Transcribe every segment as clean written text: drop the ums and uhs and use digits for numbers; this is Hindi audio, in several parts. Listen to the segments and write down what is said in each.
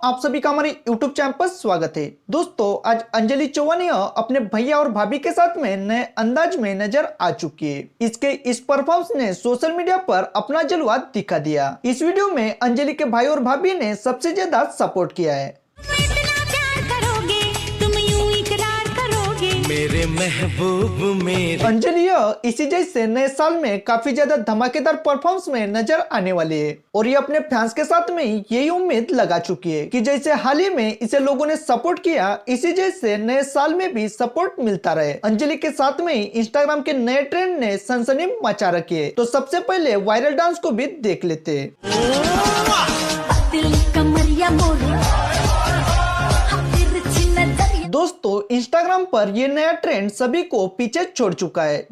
आप सभी का हमारे YouTube चैनल पर स्वागत है। दोस्तों आज अंजलि चौहानिया अपने भैया और भाभी के साथ में नए अंदाज में नजर आ चुकी है। इसके इस परफॉर्मेंस ने सोशल मीडिया पर अपना जलवा दिखा दिया। इस वीडियो में अंजलि के भाई और भाभी ने सबसे ज्यादा सपोर्ट किया है। मेरे महबूब मेरे अंजलि इसी जैसे नए साल में काफी ज्यादा धमाकेदार परफॉर्मेंस में नजर आने वाली है और ये अपने फैंस के साथ में यही उम्मीद लगा चुकी है कि जैसे हाल ही में इसे लोगों ने सपोर्ट किया, इसी जैसे नए साल में भी सपोर्ट मिलता रहे। अंजलि के साथ में इंस्टाग्राम के नए ट्रेंड ने सनसनी मचा रखी है, तो सबसे पहले वायरल डांस को भी देख लेते हैं। दोस्तों इंस्टाग्राम पर ये नया ट्रेंड सभी को पीछे छोड़ चुका है,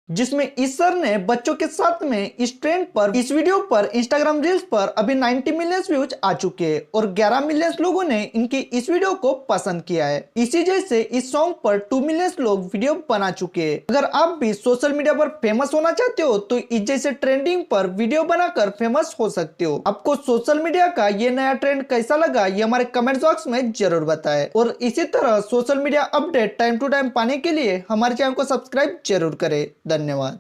जिसमें इस सर ने बच्चों के साथ में इस ट्रेंड पर इस वीडियो पर इंस्टाग्राम रील्स पर अभी 90 मिलियन व्यूज आ चुके हैं और 11 मिलियन लोगों ने इनकी इस वीडियो को पसंद किया है। इसी जैसे इस सॉन्ग पर 2 मिलियन लोग वीडियो बना चुके हैं। अगर आप भी सोशल मीडिया पर फेमस होना चाहते हो तो इस जैसे ट्रेंडिंग पर वीडियो बनाकर फेमस हो सकते हो। आपको सोशल मीडिया का ये नया ट्रेंड कैसा लगा ये हमारे कमेंट बॉक्स में जरूर बताएं और इसी तरह social media update time to time पाने के लिए हमारे चैनल को सब्सक्राइब जरूर करें। धन्यवाद।